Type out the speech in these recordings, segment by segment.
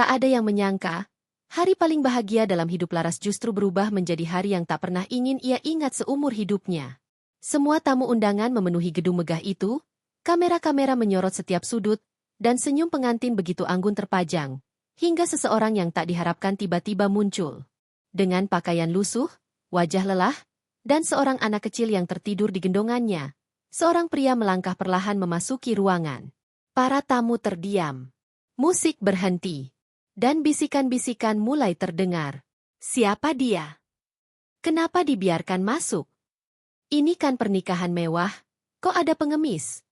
Tak ada yang menyangka, hari paling bahagia dalam hidup Laras justru berubah menjadi hari yang tak pernah ingin ia ingat seumur hidupnya. Semua tamu undangan memenuhi gedung megah itu, kamera-kamera menyorot setiap sudut, dan senyum pengantin begitu anggun terpajang, hingga seseorang yang tak diharapkan tiba-tiba muncul. Dengan pakaian lusuh, wajah lelah, dan seorang anak kecil yang tertidur di gendongannya, seorang pria melangkah perlahan memasuki ruangan. Para tamu terdiam. Musik berhenti. Dan bisikan-bisikan mulai terdengar. Siapa dia? Kenapa dibiarkan masuk? Ini kan pernikahan mewah, kok ada pengemis?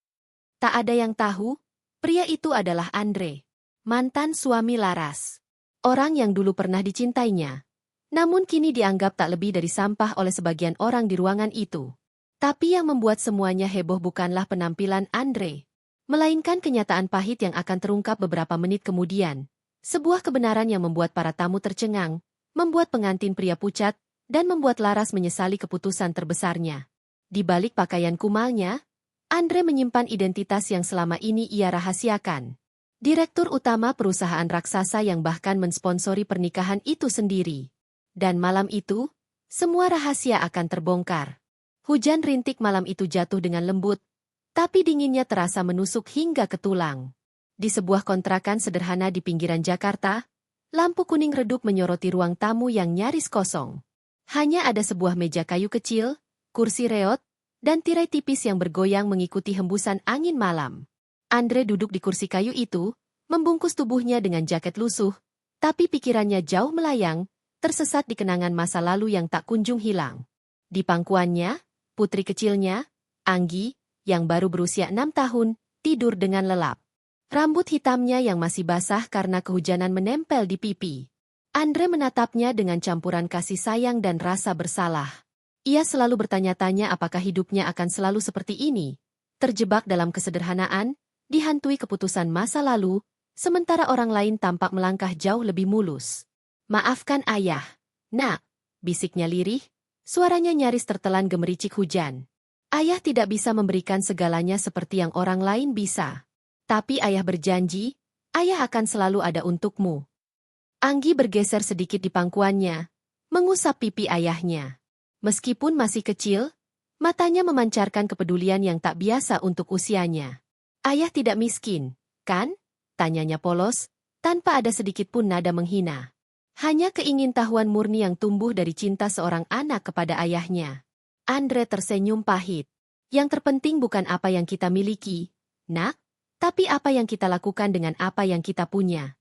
Tak ada yang tahu, pria itu adalah Andre, mantan suami Laras. Orang yang dulu pernah dicintainya. Namun kini dianggap tak lebih dari sampah oleh sebagian orang di ruangan itu. Tapi yang membuat semuanya heboh bukanlah penampilan Andre, melainkan kenyataan pahit yang akan terungkap beberapa menit kemudian. Sebuah kebenaran yang membuat para tamu tercengang, membuat pengantin pria pucat, dan membuat Laras menyesali keputusan terbesarnya. Di balik pakaian kumalnya, Andre menyimpan identitas yang selama ini ia rahasiakan. Direktur utama perusahaan raksasa yang bahkan mensponsori pernikahan itu sendiri. Dan malam itu, semua rahasia akan terbongkar. Hujan rintik malam itu jatuh dengan lembut, tapi dinginnya terasa menusuk hingga ke tulang. Di sebuah kontrakan sederhana di pinggiran Jakarta, lampu kuning redup menyoroti ruang tamu yang nyaris kosong. Hanya ada sebuah meja kayu kecil, kursi reot, dan tirai tipis yang bergoyang mengikuti hembusan angin malam. Andre duduk di kursi kayu itu, membungkus tubuhnya dengan jaket lusuh, tapi pikirannya jauh melayang, tersesat di kenangan masa lalu yang tak kunjung hilang. Di pangkuannya, putri kecilnya, Anggi, yang baru berusia 6 tahun, tidur dengan lelap. Rambut hitamnya yang masih basah karena kehujanan menempel di pipi. Andre menatapnya dengan campuran kasih sayang dan rasa bersalah. Ia selalu bertanya-tanya apakah hidupnya akan selalu seperti ini, terjebak dalam kesederhanaan, dihantui keputusan masa lalu, sementara orang lain tampak melangkah jauh lebih mulus. Maafkan ayah, nak, bisiknya lirih, suaranya nyaris tertelan gemericik hujan. Ayah tidak bisa memberikan segalanya seperti yang orang lain bisa. Tapi ayah berjanji, ayah akan selalu ada untukmu. Anggi bergeser sedikit di pangkuannya, mengusap pipi ayahnya. Meskipun masih kecil, matanya memancarkan kepedulian yang tak biasa untuk usianya. Ayah tidak miskin, kan? Tanyanya polos, tanpa ada sedikit pun nada menghina. Hanya keingintahuan murni yang tumbuh dari cinta seorang anak kepada ayahnya. Andre tersenyum pahit. Yang terpenting bukan apa yang kita miliki, nak, tapi apa yang kita lakukan dengan apa yang kita punya.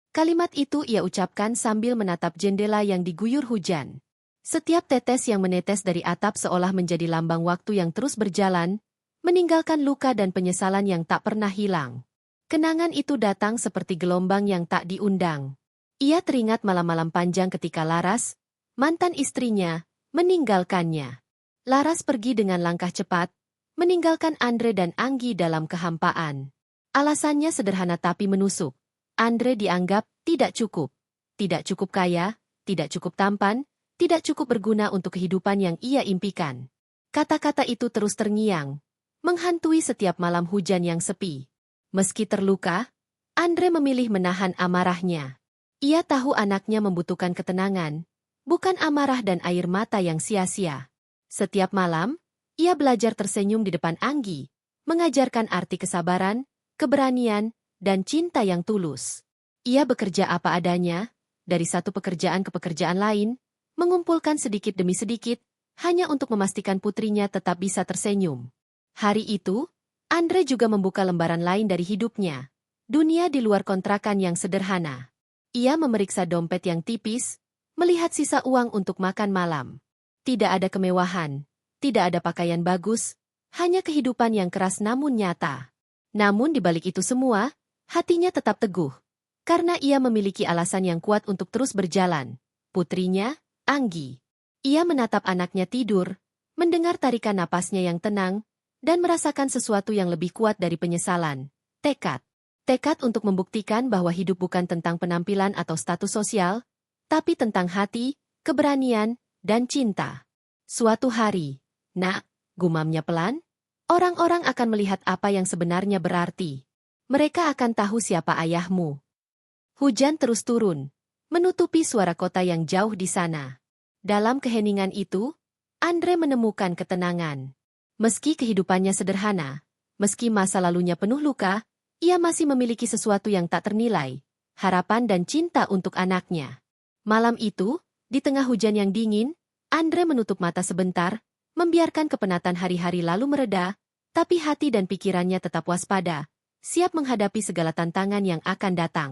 Kalimat itu ia ucapkan sambil menatap jendela yang diguyur hujan. Setiap tetes yang menetes dari atap seolah menjadi lambang waktu yang terus berjalan, meninggalkan luka dan penyesalan yang tak pernah hilang. Kenangan itu datang seperti gelombang yang tak diundang. Ia teringat malam-malam panjang ketika Laras, mantan istrinya, meninggalkannya. Laras pergi dengan langkah cepat, meninggalkan Andre dan Anggi dalam kehampaan. Alasannya sederhana tapi menusuk. Andre dianggap tidak cukup. Tidak cukup kaya, tidak cukup tampan, tidak cukup berguna untuk kehidupan yang ia impikan. Kata-kata itu terus terngiang, menghantui setiap malam hujan yang sepi. Meski terluka, Andre memilih menahan amarahnya. Ia tahu anaknya membutuhkan ketenangan, bukan amarah dan air mata yang sia-sia. Setiap malam, ia belajar tersenyum di depan Anggi, mengajarkan arti kesabaran, keberanian, dan cinta yang tulus. Ia bekerja apa adanya, dari satu pekerjaan ke pekerjaan lain, mengumpulkan sedikit demi sedikit, hanya untuk memastikan putrinya tetap bisa tersenyum. Hari itu, Andre juga membuka lembaran lain dari hidupnya, dunia di luar kontrakan yang sederhana. Ia memeriksa dompet yang tipis, melihat sisa uang untuk makan malam. Tidak ada kemewahan, tidak ada pakaian bagus, hanya kehidupan yang keras namun nyata. Namun di balik itu semua, hatinya tetap teguh. Karena ia memiliki alasan yang kuat untuk terus berjalan. Putrinya, Anggi. Ia menatap anaknya tidur, mendengar tarikan napasnya yang tenang, dan merasakan sesuatu yang lebih kuat dari penyesalan. Tekad. Tekad untuk membuktikan bahwa hidup bukan tentang penampilan atau status sosial, tapi tentang hati, keberanian, dan cinta. Suatu hari, nak, gumamnya pelan, orang-orang akan melihat apa yang sebenarnya berarti. Mereka akan tahu siapa ayahmu. Hujan terus turun, menutupi suara kota yang jauh di sana. Dalam keheningan itu, Andre menemukan ketenangan. Meski kehidupannya sederhana, meski masa lalunya penuh luka, ia masih memiliki sesuatu yang tak ternilai, harapan dan cinta untuk anaknya. Malam itu, di tengah hujan yang dingin, Andre menutup mata sebentar, membiarkan kepenatan hari-hari lalu mereda, tapi hati dan pikirannya tetap waspada, siap menghadapi segala tantangan yang akan datang.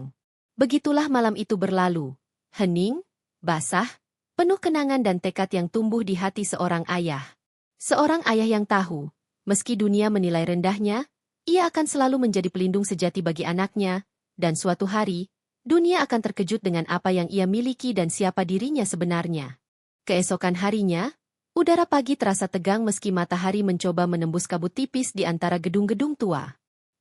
Begitulah malam itu berlalu, hening, basah, penuh kenangan dan tekad yang tumbuh di hati seorang ayah. Seorang ayah yang tahu, meski dunia menilai rendahnya, ia akan selalu menjadi pelindung sejati bagi anaknya, dan suatu hari, dunia akan terkejut dengan apa yang ia miliki dan siapa dirinya sebenarnya. Keesokan harinya, udara pagi terasa tegang meski matahari mencoba menembus kabut tipis di antara gedung-gedung tua.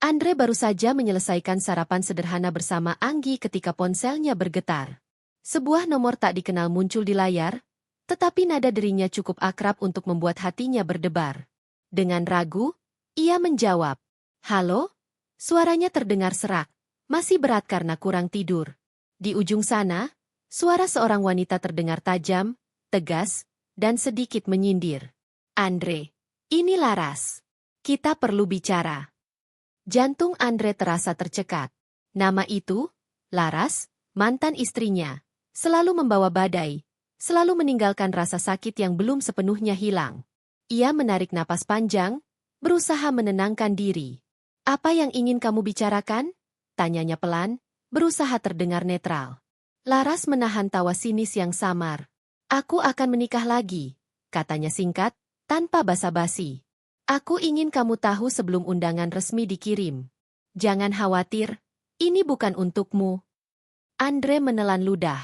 Andre baru saja menyelesaikan sarapan sederhana bersama Anggi ketika ponselnya bergetar. Sebuah nomor tak dikenal muncul di layar, tetapi nada derinya cukup akrab untuk membuat hatinya berdebar. Dengan ragu, ia menjawab, "Halo?" Suaranya terdengar serak, masih berat karena kurang tidur. Di ujung sana, suara seorang wanita terdengar tajam, tegas, dan sedikit menyindir. "Andre, ini Laras. Kita perlu bicara." Jantung Andre terasa tercekat. Nama itu, Laras, mantan istrinya, selalu membawa badai, selalu meninggalkan rasa sakit yang belum sepenuhnya hilang. Ia menarik napas panjang, berusaha menenangkan diri. "Apa yang ingin kamu bicarakan?" tanyanya pelan, berusaha terdengar netral. Laras menahan tawa sinis yang samar. "Aku akan menikah lagi," katanya singkat, tanpa basa-basi. "Aku ingin kamu tahu sebelum undangan resmi dikirim. Jangan khawatir, ini bukan untukmu." Andre menelan ludah.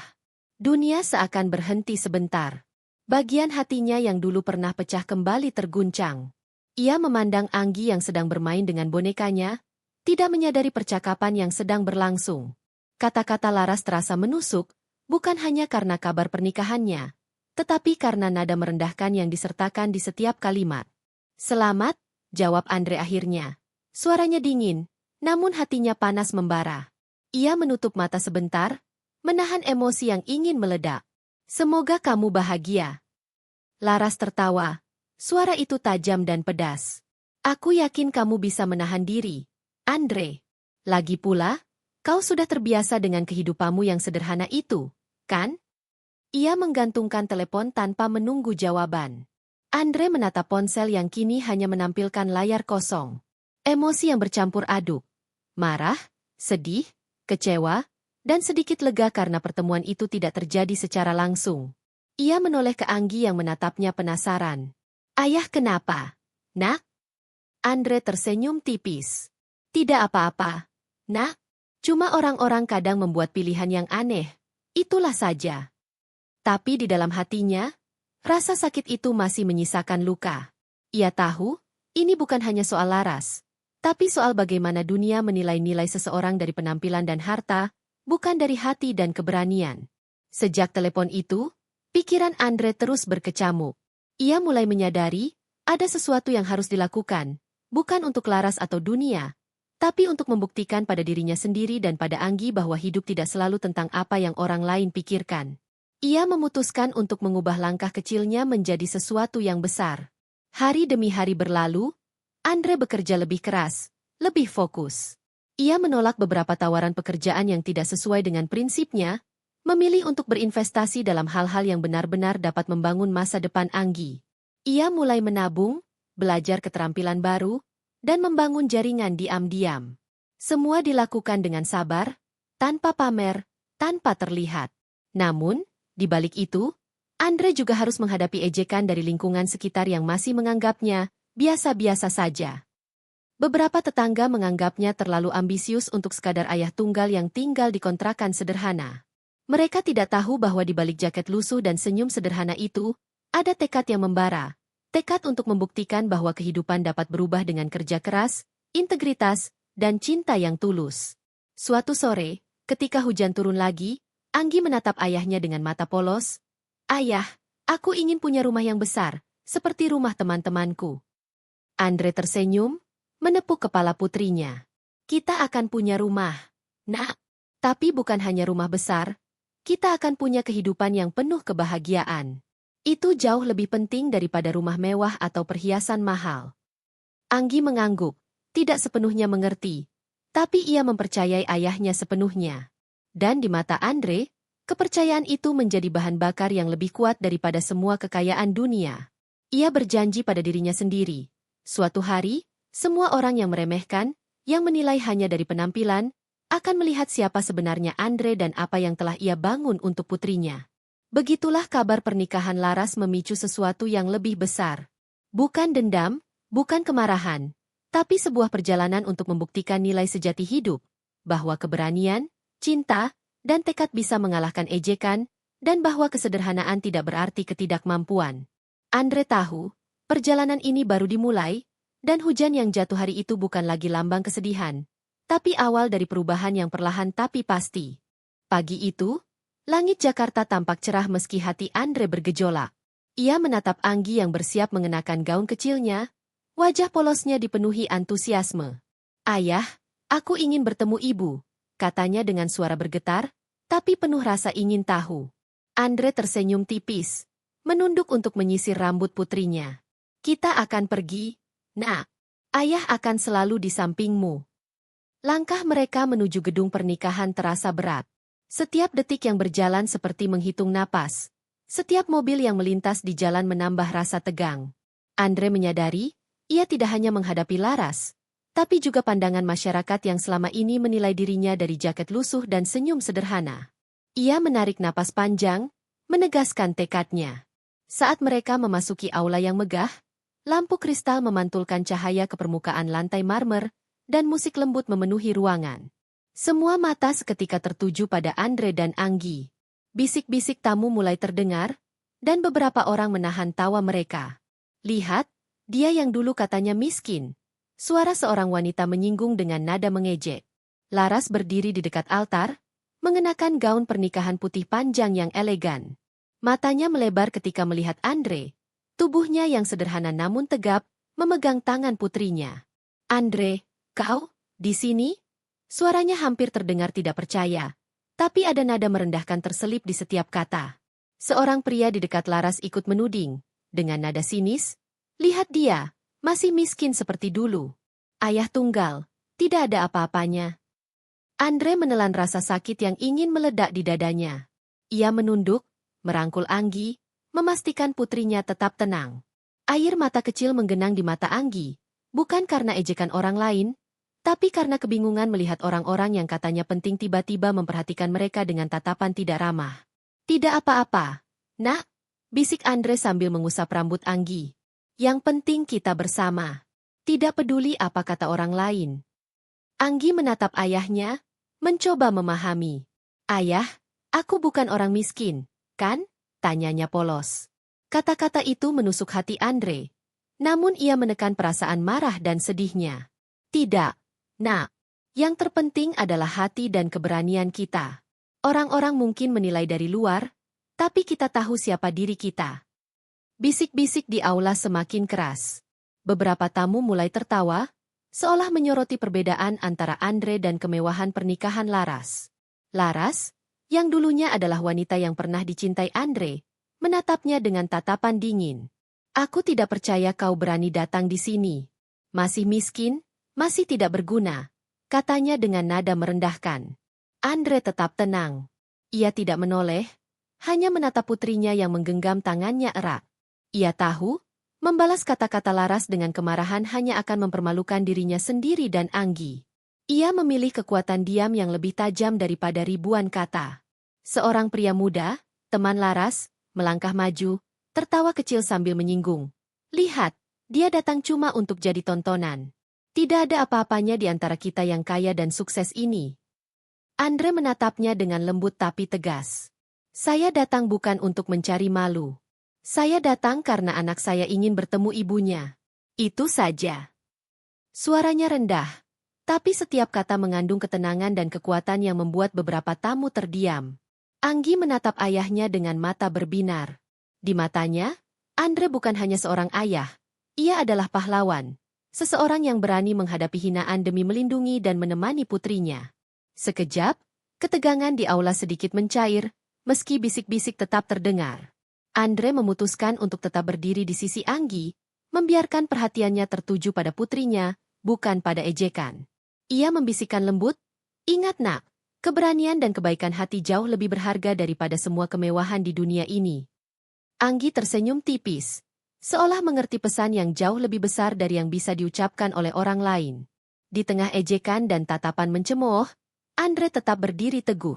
Dunia seakan berhenti sebentar. Bagian hatinya yang dulu pernah pecah kembali terguncang. Ia memandang Anggi yang sedang bermain dengan bonekanya, tidak menyadari percakapan yang sedang berlangsung. Kata-kata Laras terasa menusuk, bukan hanya karena kabar pernikahannya, tetapi karena nada merendahkan yang disertakan di setiap kalimat. "Selamat," jawab Andre akhirnya. Suaranya dingin, namun hatinya panas membara. Ia menutup mata sebentar, menahan emosi yang ingin meledak. "Semoga kamu bahagia." Laras tertawa. Suara itu tajam dan pedas. "Aku yakin kamu bisa menahan diri, Andre. Lagi pula, kau sudah terbiasa dengan kehidupanmu yang sederhana itu, kan?" Ia menggantungkan telepon tanpa menunggu jawaban. Andre menatap ponsel yang kini hanya menampilkan layar kosong. Emosi yang bercampur aduk. Marah, sedih, kecewa, dan sedikit lega karena pertemuan itu tidak terjadi secara langsung. Ia menoleh ke Anggi yang menatapnya penasaran. "Ayah kenapa, Nak?" Andre tersenyum tipis. "Tidak apa-apa, Nak. Cuma orang-orang kadang membuat pilihan yang aneh. Itulah saja." Tapi di dalam hatinya, rasa sakit itu masih menyisakan luka. Ia tahu, ini bukan hanya soal Laras, tapi soal bagaimana dunia menilai nilai seseorang dari penampilan dan harta, bukan dari hati dan keberanian. Sejak telepon itu, pikiran Andre terus berkecamuk. Ia mulai menyadari, ada sesuatu yang harus dilakukan, bukan untuk Laras atau dunia, tapi untuk membuktikan pada dirinya sendiri dan pada Anggi bahwa hidup tidak selalu tentang apa yang orang lain pikirkan. Ia memutuskan untuk mengubah langkah kecilnya menjadi sesuatu yang besar. Hari demi hari berlalu, Andre bekerja lebih keras, lebih fokus. Ia menolak beberapa tawaran pekerjaan yang tidak sesuai dengan prinsipnya, memilih untuk berinvestasi dalam hal-hal yang benar-benar dapat membangun masa depan Anggi. Ia mulai menabung, belajar keterampilan baru, dan membangun jaringan diam-diam. Semua dilakukan dengan sabar, tanpa pamer, tanpa terlihat. Namun, di balik itu, Andre juga harus menghadapi ejekan dari lingkungan sekitar yang masih menganggapnya biasa-biasa saja. Beberapa tetangga menganggapnya terlalu ambisius untuk sekadar ayah tunggal yang tinggal di kontrakan sederhana. Mereka tidak tahu bahwa di balik jaket lusuh dan senyum sederhana itu, ada tekad yang membara. Tekad untuk membuktikan bahwa kehidupan dapat berubah dengan kerja keras, integritas, dan cinta yang tulus. Suatu sore, ketika hujan turun lagi, Anggi menatap ayahnya dengan mata polos. "Ayah, aku ingin punya rumah yang besar, seperti rumah teman-temanku." Andre tersenyum, menepuk kepala putrinya. "Kita akan punya rumah, Nak." Tapi bukan hanya rumah besar, kita akan punya kehidupan yang penuh kebahagiaan. Itu jauh lebih penting daripada rumah mewah atau perhiasan mahal. Anggi mengangguk, tidak sepenuhnya mengerti, tapi ia mempercayai ayahnya sepenuhnya. Dan di mata Andre, kepercayaan itu menjadi bahan bakar yang lebih kuat daripada semua kekayaan dunia. Ia berjanji pada dirinya sendiri. Suatu hari, semua orang yang meremehkan, yang menilai hanya dari penampilan, akan melihat siapa sebenarnya Andre dan apa yang telah ia bangun untuk putrinya. Begitulah kabar pernikahan Laras memicu sesuatu yang lebih besar. Bukan dendam, bukan kemarahan, tapi sebuah perjalanan untuk membuktikan nilai sejati hidup, bahwa keberanian, cinta, dan tekad bisa mengalahkan ejekan, dan bahwa kesederhanaan tidak berarti ketidakmampuan. Andre tahu, perjalanan ini baru dimulai, dan hujan yang jatuh hari itu bukan lagi lambang kesedihan, tapi awal dari perubahan yang perlahan tapi pasti. Pagi itu, langit Jakarta tampak cerah meski hati Andre bergejolak. Ia menatap Anggi yang bersiap mengenakan gaun kecilnya, wajah polosnya dipenuhi antusiasme. "Ayah, aku ingin bertemu ibu," katanya dengan suara bergetar, tapi penuh rasa ingin tahu. Andre tersenyum tipis, menunduk untuk menyisir rambut putrinya. "Kita akan pergi, Nak. Ayah akan selalu di sampingmu." Langkah mereka menuju gedung pernikahan terasa berat. Setiap detik yang berjalan seperti menghitung napas. Setiap mobil yang melintas di jalan menambah rasa tegang. Andre menyadari, ia tidak hanya menghadapi Laras, tapi juga pandangan masyarakat yang selama ini menilai dirinya dari jaket lusuh dan senyum sederhana. Ia menarik napas panjang, menegaskan tekadnya. Saat mereka memasuki aula yang megah, lampu kristal memantulkan cahaya ke permukaan lantai marmer, dan musik lembut memenuhi ruangan. Semua mata seketika tertuju pada Andre dan Anggi. Bisik-bisik tamu mulai terdengar, dan beberapa orang menahan tawa mereka. "Lihat, dia yang dulu katanya miskin." Suara seorang wanita menyinggung dengan nada mengejek. Laras berdiri di dekat altar, mengenakan gaun pernikahan putih panjang yang elegan. Matanya melebar ketika melihat Andre. Tubuhnya yang sederhana namun tegap, memegang tangan putrinya. "Andre, kau, di sini?" Suaranya hampir terdengar tidak percaya, tapi ada nada merendahkan terselip di setiap kata. Seorang pria di dekat Laras ikut menuding, dengan nada sinis, "Lihat dia, masih miskin seperti dulu. Ayah tunggal, tidak ada apa-apanya." Andre menelan rasa sakit yang ingin meledak di dadanya. Ia menunduk, merangkul Anggi, memastikan putrinya tetap tenang. Air mata kecil menggenang di mata Anggi, bukan karena ejekan orang lain, tapi karena kebingungan melihat orang-orang yang katanya penting tiba-tiba memperhatikan mereka dengan tatapan tidak ramah. "Tidak apa-apa, Nak," bisik Andre sambil mengusap rambut Anggi. "Yang penting kita bersama. Tidak peduli apa kata orang lain." Anggi menatap ayahnya, mencoba memahami. "Ayah, aku bukan orang miskin, kan?" tanyanya polos. Kata-kata itu menusuk hati Andre, namun ia menekan perasaan marah dan sedihnya. "Tidak, Nak. Yang terpenting adalah hati dan keberanian kita. Orang-orang mungkin menilai dari luar, tapi kita tahu siapa diri kita." Bisik-bisik di aula semakin keras. Beberapa tamu mulai tertawa, seolah menyoroti perbedaan antara Andre dan kemewahan pernikahan Laras. Laras, yang dulunya adalah wanita yang pernah dicintai Andre, menatapnya dengan tatapan dingin. "Aku tidak percaya kau berani datang di sini. Masih miskin, masih tidak berguna," katanya dengan nada merendahkan. Andre tetap tenang. Ia tidak menoleh, hanya menatap putrinya yang menggenggam tangannya erat. Ia tahu, membalas kata-kata Laras dengan kemarahan hanya akan mempermalukan dirinya sendiri dan Anggi. Ia memilih kekuatan diam yang lebih tajam daripada ribuan kata. Seorang pria muda, teman Laras, melangkah maju, tertawa kecil sambil menyinggung. "Lihat, dia datang cuma untuk jadi tontonan. Tidak ada apa-apanya di antara kita yang kaya dan sukses ini." Andre menatapnya dengan lembut tapi tegas. "Saya datang bukan untuk mencari malu. Saya datang karena anak saya ingin bertemu ibunya. Itu saja." Suaranya rendah, tapi setiap kata mengandung ketenangan dan kekuatan yang membuat beberapa tamu terdiam. Anggi menatap ayahnya dengan mata berbinar. Di matanya, Andre bukan hanya seorang ayah, ia adalah pahlawan. Seseorang yang berani menghadapi hinaan demi melindungi dan menemani putrinya. Sekejap, Ketegangan di aula sedikit mencair, meski bisik-bisik tetap terdengar. Andre memutuskan untuk tetap berdiri di sisi Anggi, membiarkan perhatiannya tertuju pada putrinya, bukan pada ejekan. Ia membisikkan lembut, "Ingat nak, keberanian dan kebaikan hati jauh lebih berharga daripada semua kemewahan di dunia ini." Anggi tersenyum tipis, seolah mengerti pesan yang jauh lebih besar dari yang bisa diucapkan oleh orang lain. Di tengah ejekan dan tatapan mencemooh, Andre tetap berdiri teguh.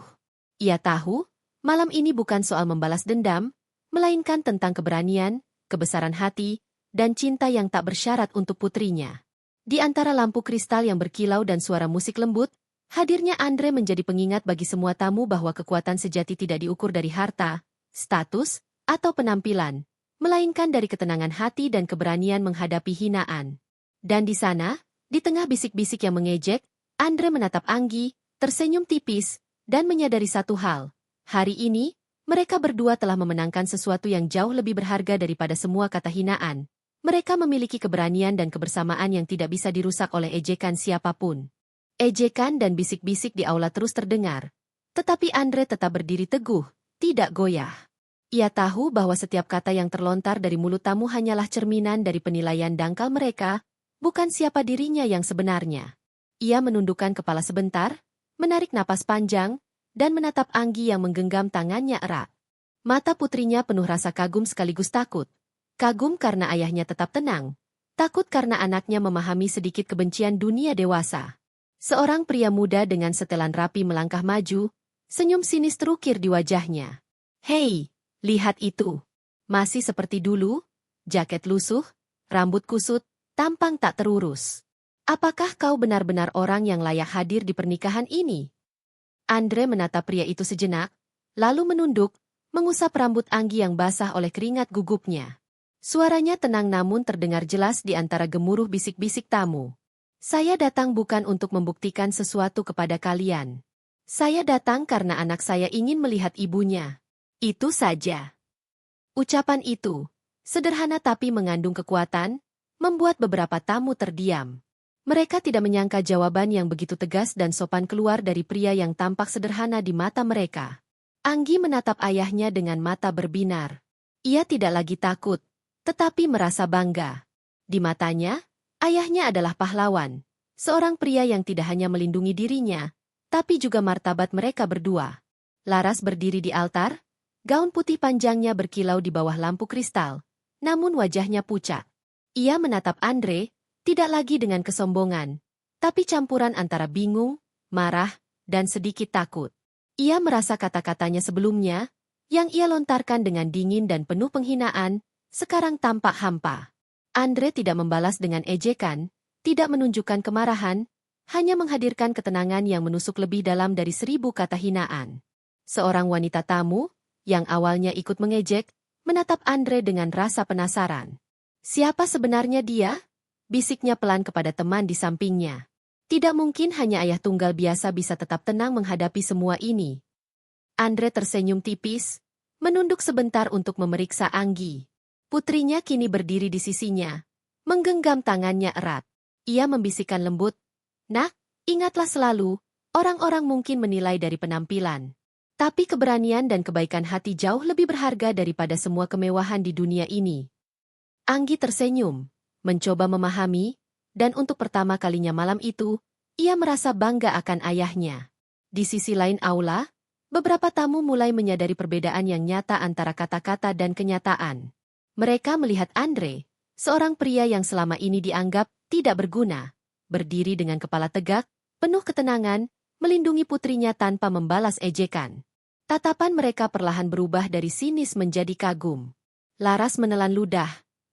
Ia tahu, malam ini bukan soal membalas dendam, melainkan tentang keberanian, kebesaran hati, dan cinta yang tak bersyarat untuk putrinya. Di antara lampu kristal yang berkilau dan suara musik lembut, hadirnya Andre menjadi pengingat bagi semua tamu bahwa kekuatan sejati tidak diukur dari harta, status, atau penampilan, melainkan dari ketenangan hati dan keberanian menghadapi hinaan. Dan di sana, di tengah bisik-bisik yang mengejek, Andre menatap Anggi, tersenyum tipis, dan menyadari satu hal. Hari ini, mereka berdua telah memenangkan sesuatu yang jauh lebih berharga daripada semua kata hinaan. Mereka memiliki keberanian dan kebersamaan yang tidak bisa dirusak oleh ejekan siapapun. Ejekan dan bisik-bisik di aula terus terdengar. Tetapi Andre tetap berdiri teguh, tidak goyah. Ia tahu bahwa setiap kata yang terlontar dari mulut tamu hanyalah cerminan dari penilaian dangkal mereka, bukan siapa dirinya yang sebenarnya. Ia menundukkan kepala sebentar, menarik napas panjang, dan menatap Anggi yang menggenggam tangannya erat. Mata putrinya penuh rasa kagum sekaligus takut. Kagum karena ayahnya tetap tenang. Takut karena anaknya memahami sedikit kebencian dunia dewasa. Seorang pria muda dengan setelan rapi melangkah maju, senyum sinis terukir di wajahnya. "Hei, lihat itu. Masih seperti dulu, jaket lusuh, rambut kusut, tampang tak terurus. Apakah kau benar-benar orang yang layak hadir di pernikahan ini?" Andre menatap pria itu sejenak, lalu menunduk, mengusap rambut Anggi yang basah oleh keringat gugupnya. Suaranya tenang namun terdengar jelas di antara gemuruh bisik-bisik tamu. "Saya datang bukan untuk membuktikan sesuatu kepada kalian. Saya datang karena anak saya ingin melihat ibunya. Itu saja." Ucapan itu, sederhana tapi mengandung kekuatan, membuat beberapa tamu terdiam. Mereka tidak menyangka jawaban yang begitu tegas dan sopan keluar dari pria yang tampak sederhana di mata mereka. Anggi menatap ayahnya dengan mata berbinar. Ia tidak lagi takut, tetapi merasa bangga. Di matanya, ayahnya adalah pahlawan, seorang pria yang tidak hanya melindungi dirinya, tapi juga martabat mereka berdua. Laras berdiri di altar, gaun putih panjangnya berkilau di bawah lampu kristal, namun wajahnya pucat. Ia menatap Andre, tidak lagi dengan kesombongan, tapi campuran antara bingung, marah, dan sedikit takut. Ia merasa kata-katanya sebelumnya, yang ia lontarkan dengan dingin dan penuh penghinaan, sekarang tampak hampa. Andre tidak membalas dengan ejekan, tidak menunjukkan kemarahan, hanya menghadirkan ketenangan yang menusuk lebih dalam dari 1000 kata hinaan. Seorang wanita tamu, yang awalnya ikut mengejek, menatap Andre dengan rasa penasaran. "Siapa sebenarnya dia?" bisiknya pelan kepada teman di sampingnya. Tidak mungkin hanya ayah tunggal biasa bisa tetap tenang menghadapi semua ini. Andre tersenyum tipis, menunduk sebentar untuk memeriksa Anggi. Putrinya kini berdiri di sisinya, menggenggam tangannya erat. Ia membisikkan lembut, "Nak, ingatlah selalu, orang-orang mungkin menilai dari penampilan. Tapi keberanian dan kebaikan hati jauh lebih berharga daripada semua kemewahan di dunia ini." Anggi tersenyum, mencoba memahami, dan untuk pertama kalinya malam itu, ia merasa bangga akan ayahnya. Di sisi lain aula, beberapa tamu mulai menyadari perbedaan yang nyata antara kata-kata dan kenyataan. Mereka melihat Andre, seorang pria yang selama ini dianggap tidak berguna, berdiri dengan kepala tegak, penuh ketenangan, melindungi putrinya tanpa membalas ejekan. Tatapan mereka perlahan berubah dari sinis menjadi kagum. Laras menelan ludah,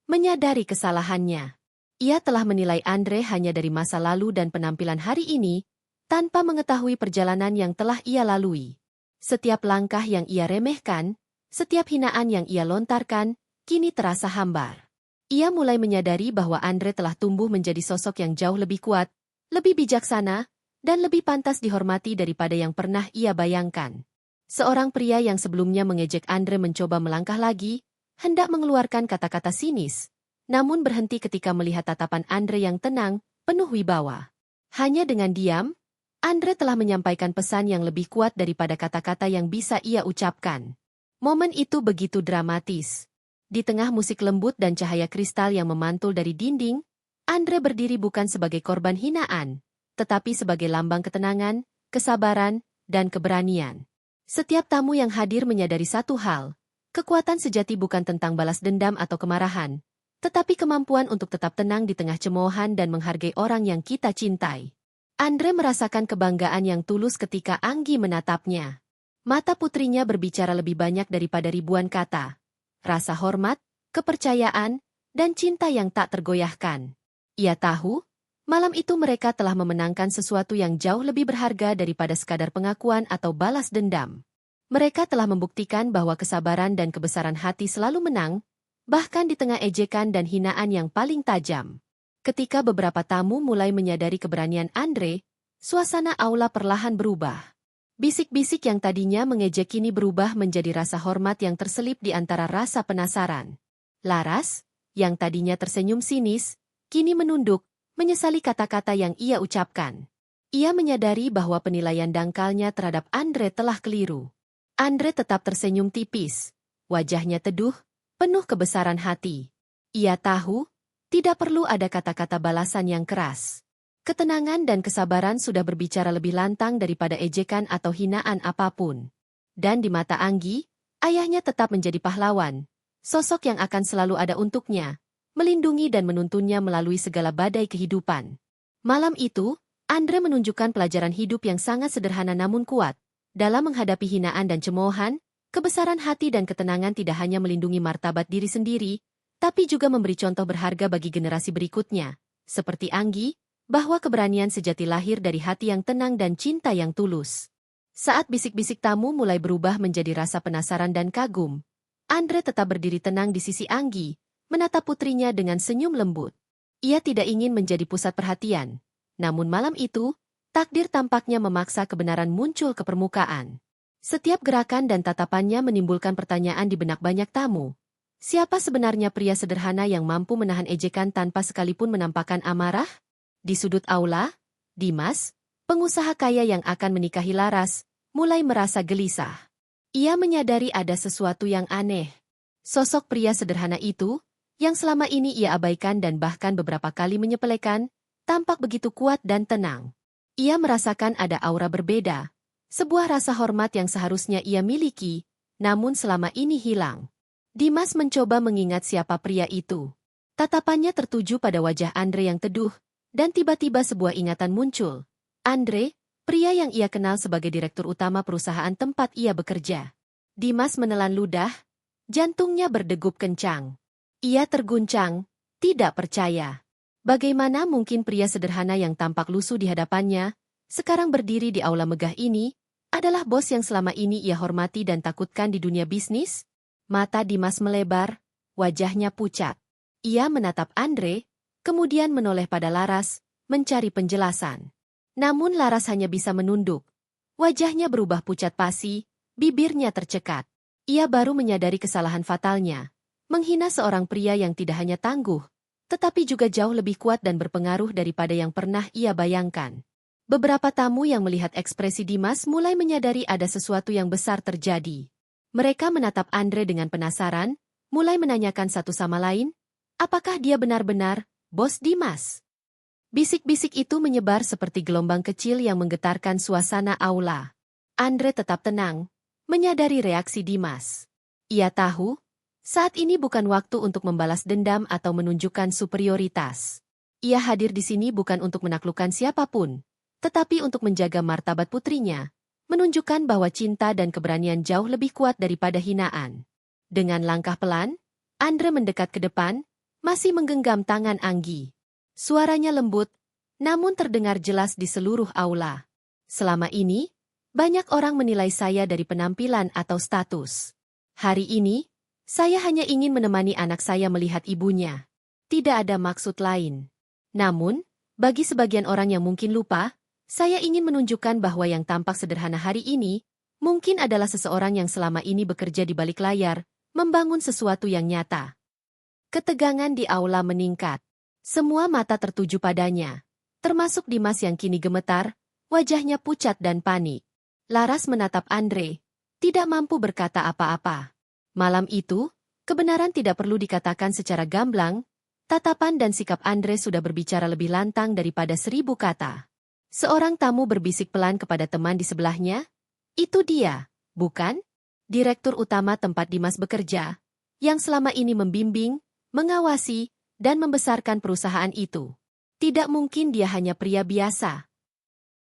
menyadari kesalahannya. Ia telah menilai Andre hanya dari masa lalu dan penampilan hari ini, tanpa mengetahui perjalanan yang telah ia lalui. Setiap langkah yang ia remehkan, setiap hinaan yang ia lontarkan, kini terasa hambar. Ia mulai menyadari bahwa Andre telah tumbuh menjadi sosok yang jauh lebih kuat, lebih bijaksana, dan lebih pantas dihormati daripada yang pernah ia bayangkan. Seorang pria yang sebelumnya mengejek Andre mencoba melangkah lagi, hendak mengeluarkan kata-kata sinis, namun berhenti ketika melihat tatapan Andre yang tenang, penuh wibawa. Hanya dengan diam, Andre telah menyampaikan pesan yang lebih kuat daripada kata-kata yang bisa ia ucapkan. Momen itu begitu dramatis. Di tengah musik lembut dan cahaya kristal yang memantul dari dinding, Andre berdiri bukan sebagai korban hinaan, tetapi sebagai lambang ketenangan, kesabaran, dan keberanian. Setiap tamu yang hadir menyadari satu hal, kekuatan sejati bukan tentang balas dendam atau kemarahan, tetapi kemampuan untuk tetap tenang di tengah cemoohan dan menghargai orang yang kita cintai. Andre merasakan kebanggaan yang tulus ketika Anggi menatapnya. Mata putrinya berbicara lebih banyak daripada ribuan kata. Rasa hormat, kepercayaan, dan cinta yang tak tergoyahkan. Ia tahu, malam itu mereka telah memenangkan sesuatu yang jauh lebih berharga daripada sekadar pengakuan atau balas dendam. Mereka telah membuktikan bahwa kesabaran dan kebesaran hati selalu menang, bahkan di tengah ejekan dan hinaan yang paling tajam. Ketika beberapa tamu mulai menyadari keberanian Andre, suasana aula perlahan berubah. Bisik-bisik yang tadinya mengejek kini berubah menjadi rasa hormat yang terselip di antara rasa penasaran. Laras, yang tadinya tersenyum sinis, kini menunduk, menyesali kata-kata yang ia ucapkan. Ia menyadari bahwa penilaian dangkalnya terhadap Andre telah keliru. Andre tetap tersenyum tipis, wajahnya teduh, penuh kebesaran hati. Ia tahu, tidak perlu ada kata-kata balasan yang keras. Ketenangan dan kesabaran sudah berbicara lebih lantang daripada ejekan atau hinaan apapun. Dan di mata Anggi, ayahnya tetap menjadi pahlawan, sosok yang akan selalu ada untuknya, melindungi dan menuntunnya melalui segala badai kehidupan. Malam itu, Andre menunjukkan pelajaran hidup yang sangat sederhana namun kuat. Dalam menghadapi hinaan dan cemoohan, kebesaran hati dan ketenangan tidak hanya melindungi martabat diri sendiri, tapi juga memberi contoh berharga bagi generasi berikutnya, seperti Anggi, bahwa keberanian sejati lahir dari hati yang tenang dan cinta yang tulus. Saat bisik-bisik tamu mulai berubah menjadi rasa penasaran dan kagum, Andre tetap berdiri tenang di sisi Anggi, menatap putrinya dengan senyum lembut. Ia tidak ingin menjadi pusat perhatian, namun malam itu, takdir tampaknya memaksa kebenaran muncul ke permukaan. Setiap gerakan dan tatapannya menimbulkan pertanyaan di benak banyak tamu. Siapa sebenarnya pria sederhana yang mampu menahan ejekan tanpa sekalipun menampakkan amarah? Di sudut aula, Dimas, pengusaha kaya yang akan menikahi Laras, mulai merasa gelisah. Ia menyadari ada sesuatu yang aneh. Sosok pria sederhana itu, yang selama ini ia abaikan dan bahkan beberapa kali menyepelekan, tampak begitu kuat dan tenang. Ia merasakan ada aura berbeda. Sebuah rasa hormat yang seharusnya ia miliki, namun selama ini hilang. Dimas mencoba mengingat siapa pria itu. Tatapannya tertuju pada wajah Andre yang teduh, dan tiba-tiba sebuah ingatan muncul. Andre, pria yang ia kenal sebagai direktur utama perusahaan tempat ia bekerja. Dimas menelan ludah, jantungnya berdegup kencang. Ia terguncang, tidak percaya. Bagaimana mungkin pria sederhana yang tampak lusuh di hadapannya, sekarang berdiri di aula megah ini, adalah bos yang selama ini ia hormati dan takutkan di dunia bisnis? Mata Dimas melebar, wajahnya pucat. Ia menatap Andre, kemudian menoleh pada Laras, mencari penjelasan. Namun Laras hanya bisa menunduk. Wajahnya berubah pucat pasi, bibirnya tercekat. Ia baru menyadari kesalahan fatalnya, menghina seorang pria yang tidak hanya tangguh, tetapi juga jauh lebih kuat dan berpengaruh daripada yang pernah ia bayangkan. Beberapa tamu yang melihat ekspresi Dimas mulai menyadari ada sesuatu yang besar terjadi. Mereka menatap Andre dengan penasaran, mulai menanyakan satu sama lain, apakah dia benar-benar bos Dimas? Bisik-bisik itu menyebar seperti gelombang kecil yang menggetarkan suasana aula. Andre tetap tenang, menyadari reaksi Dimas. Ia tahu, saat ini bukan waktu untuk membalas dendam atau menunjukkan superioritas. Ia hadir di sini bukan untuk menaklukkan siapapun, tetapi untuk menjaga martabat putrinya, menunjukkan bahwa cinta dan keberanian jauh lebih kuat daripada hinaan. Dengan langkah pelan, Andre mendekat ke depan, masih menggenggam tangan Anggi. Suaranya lembut, namun terdengar jelas di seluruh aula. Selama ini, banyak orang menilai saya dari penampilan atau status. Hari ini, saya hanya ingin menemani anak saya melihat ibunya. Tidak ada maksud lain. Namun, bagi sebagian orang yang mungkin lupa, saya ingin menunjukkan bahwa yang tampak sederhana hari ini, mungkin adalah seseorang yang selama ini bekerja di balik layar, membangun sesuatu yang nyata. Ketegangan di aula meningkat. Semua mata tertuju padanya, termasuk Dimas yang kini gemetar, Wajahnya pucat dan panik. Laras menatap Andre, tidak mampu berkata apa-apa. Malam itu, kebenaran tidak perlu dikatakan secara gamblang, tatapan dan sikap Andre sudah berbicara lebih lantang daripada 1000 kata. Seorang tamu berbisik pelan kepada teman di sebelahnya, "Itu dia, bukan? Direktur utama tempat Dimas bekerja, yang selama ini membimbing, mengawasi, dan membesarkan perusahaan itu. Tidak mungkin dia hanya pria biasa."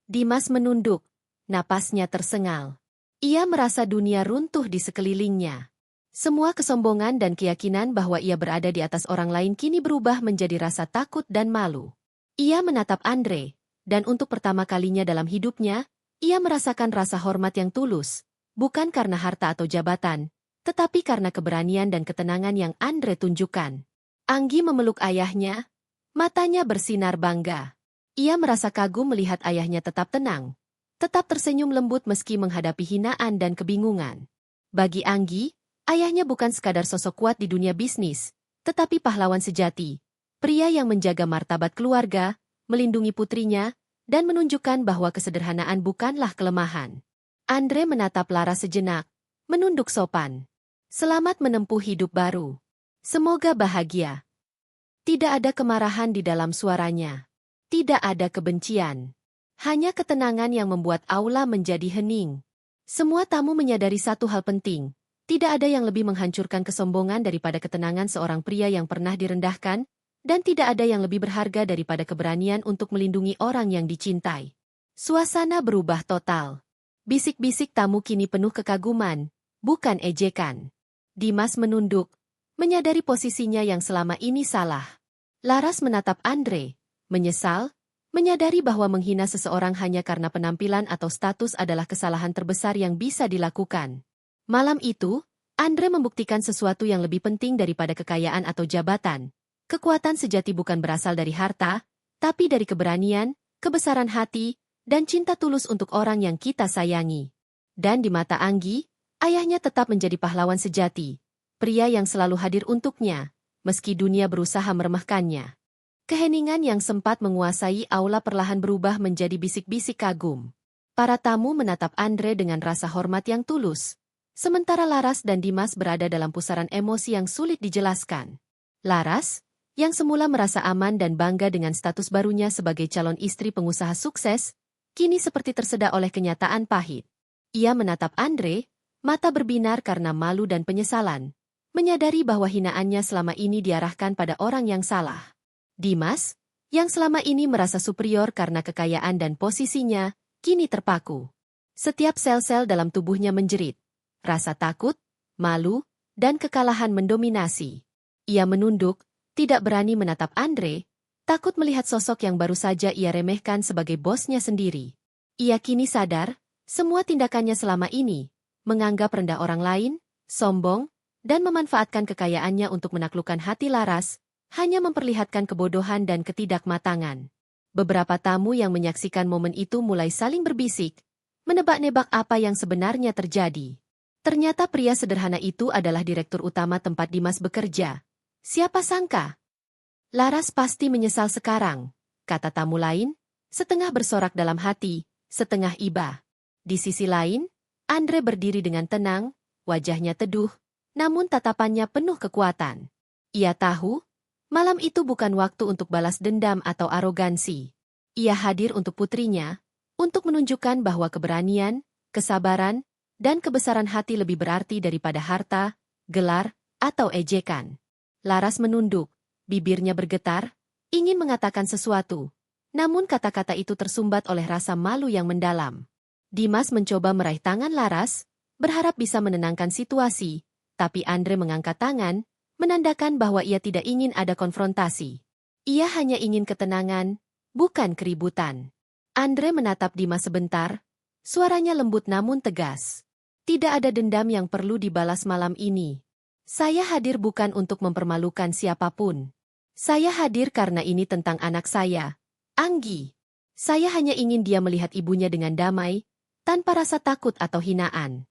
Dimas menunduk, napasnya tersengal. Ia merasa dunia runtuh di sekelilingnya. Semua kesombongan dan keyakinan bahwa ia berada di atas orang lain kini berubah menjadi rasa takut dan malu. Ia menatap Andre, dan untuk pertama kalinya dalam hidupnya, ia merasakan rasa hormat yang tulus, bukan karena harta atau jabatan, tetapi karena keberanian dan ketenangan yang Andre tunjukkan. Anggi memeluk ayahnya, matanya bersinar bangga. Ia merasa kagum melihat ayahnya tetap tenang, tetap tersenyum lembut meski menghadapi hinaan dan kebingungan. Bagi Anggi, ayahnya bukan sekadar sosok kuat di dunia bisnis, tetapi pahlawan sejati, pria yang menjaga martabat keluarga, melindungi putrinya, dan menunjukkan bahwa kesederhanaan bukanlah kelemahan. Andre menatap Laras sejenak, menunduk sopan. "Selamat menempuh hidup baru. Semoga bahagia." Tidak ada kemarahan di dalam suaranya. Tidak ada kebencian. Hanya ketenangan yang membuat aula menjadi hening. Semua tamu menyadari satu hal penting. Tidak ada yang lebih menghancurkan kesombongan daripada ketenangan seorang pria yang pernah direndahkan, dan tidak ada yang lebih berharga daripada keberanian untuk melindungi orang yang dicintai. Suasana berubah total. Bisik-bisik tamu kini penuh kekaguman, bukan ejekan. Dimas menunduk, menyadari posisinya yang selama ini salah. Laras menatap Andre, menyesal, menyadari bahwa menghina seseorang hanya karena penampilan atau status adalah kesalahan terbesar yang bisa dilakukan. Malam itu, Andre membuktikan sesuatu yang lebih penting daripada kekayaan atau jabatan. Kekuatan sejati bukan berasal dari harta, tapi dari keberanian, kebesaran hati, dan cinta tulus untuk orang yang kita sayangi. Dan di mata Anggi, ayahnya tetap menjadi pahlawan sejati, pria yang selalu hadir untuknya, meski dunia berusaha meremehkannya. Keheningan yang sempat menguasai aula perlahan berubah menjadi bisik-bisik kagum. Para tamu menatap Andre dengan rasa hormat yang tulus, sementara Laras dan Dimas berada dalam pusaran emosi yang sulit dijelaskan. Laras, yang semula merasa aman dan bangga dengan status barunya sebagai calon istri pengusaha sukses, kini seperti tersedak oleh kenyataan pahit. Ia menatap Andre, mata berbinar karena malu dan penyesalan, menyadari bahwa hinaannya selama ini diarahkan pada orang yang salah. Dimas, yang selama ini merasa superior karena kekayaan dan posisinya, kini terpaku. Setiap sel-sel dalam tubuhnya menjerit. Rasa takut, malu, dan kekalahan mendominasi. Ia menunduk, tidak berani menatap Andre, takut melihat sosok yang baru saja ia remehkan sebagai bosnya sendiri. Ia kini sadar, semua tindakannya selama ini, menganggap rendah orang lain, sombong, dan memanfaatkan kekayaannya untuk menaklukkan hati Laras, hanya memperlihatkan kebodohan dan ketidakmatangan. Beberapa tamu yang menyaksikan momen itu mulai saling berbisik, menebak-nebak apa yang sebenarnya terjadi. Ternyata pria sederhana itu adalah direktur utama tempat Dimas bekerja. Siapa sangka? Laras pasti menyesal sekarang, kata tamu lain, setengah bersorak dalam hati, setengah iba. Di sisi lain, Andre berdiri dengan tenang, wajahnya teduh, namun tatapannya penuh kekuatan. Ia tahu, malam itu bukan waktu untuk balas dendam atau arogansi. Ia hadir untuk putrinya, untuk menunjukkan bahwa keberanian, kesabaran, dan kebesaran hati lebih berarti daripada harta, gelar, atau ejekan. Laras menunduk, bibirnya bergetar, ingin mengatakan sesuatu. Namun kata-kata itu tersumbat oleh rasa malu yang mendalam. Dimas mencoba meraih tangan Laras, berharap bisa menenangkan situasi, tapi Andre mengangkat tangan, menandakan bahwa ia tidak ingin ada konfrontasi. Ia hanya ingin ketenangan, bukan keributan. Andre menatap Dimas sebentar, suaranya lembut namun tegas. Tidak ada dendam yang perlu dibalas malam ini. Saya hadir bukan untuk mempermalukan siapapun. Saya hadir karena ini tentang anak saya, Anggi. Saya hanya ingin dia melihat ibunya dengan damai, tanpa rasa takut atau hinaan.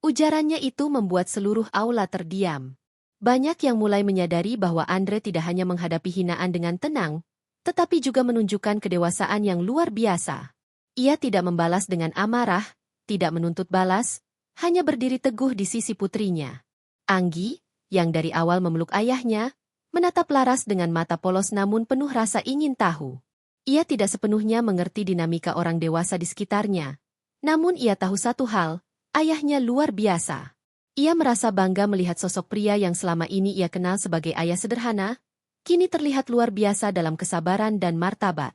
Ujarannya itu membuat seluruh aula terdiam. Banyak yang mulai menyadari bahwa Andre tidak hanya menghadapi hinaan dengan tenang, tetapi juga menunjukkan kedewasaan yang luar biasa. Ia tidak membalas dengan amarah, tidak menuntut balas, hanya berdiri teguh di sisi putrinya. Anggi, yang dari awal memeluk ayahnya, menatap Laras dengan mata polos namun penuh rasa ingin tahu. Ia tidak sepenuhnya mengerti dinamika orang dewasa di sekitarnya. Namun ia tahu satu hal, ayahnya luar biasa. Ia merasa bangga melihat sosok pria yang selama ini ia kenal sebagai ayah sederhana, kini terlihat luar biasa dalam kesabaran dan martabat.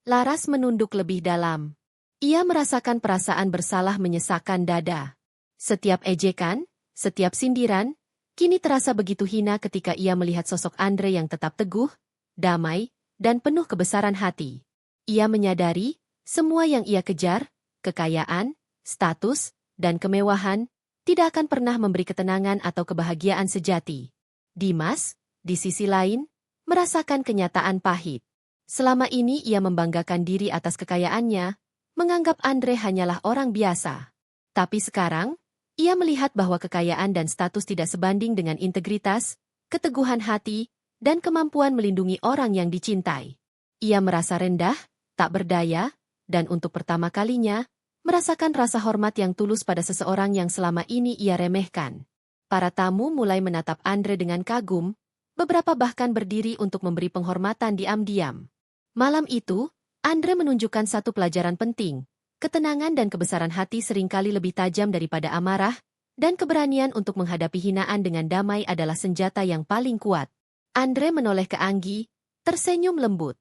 Laras menunduk lebih dalam. Ia merasakan perasaan bersalah menyesakkan dada. Setiap ejekan, setiap sindiran, kini terasa begitu hina ketika ia melihat sosok Andre yang tetap teguh, damai, dan penuh kebesaran hati. Ia menyadari, semua yang ia kejar, kekayaan, status, dan kemewahan, tidak akan pernah memberi ketenangan atau kebahagiaan sejati. Dimas, di sisi lain, merasakan kenyataan pahit. Selama ini ia membanggakan diri atas kekayaannya, menganggap Andre hanyalah orang biasa. Tapi sekarang, ia melihat bahwa kekayaan dan status tidak sebanding dengan integritas, keteguhan hati, dan kemampuan melindungi orang yang dicintai. Ia merasa rendah, tak berdaya, dan untuk pertama kalinya, merasakan rasa hormat yang tulus pada seseorang yang selama ini ia remehkan. Para tamu mulai menatap Andre dengan kagum, beberapa bahkan berdiri untuk memberi penghormatan diam-diam. Malam itu, Andre menunjukkan satu pelajaran penting. Ketenangan dan kebesaran hati seringkali lebih tajam daripada amarah, dan keberanian untuk menghadapi hinaan dengan damai adalah senjata yang paling kuat. Andre menoleh ke Anggi, tersenyum lembut.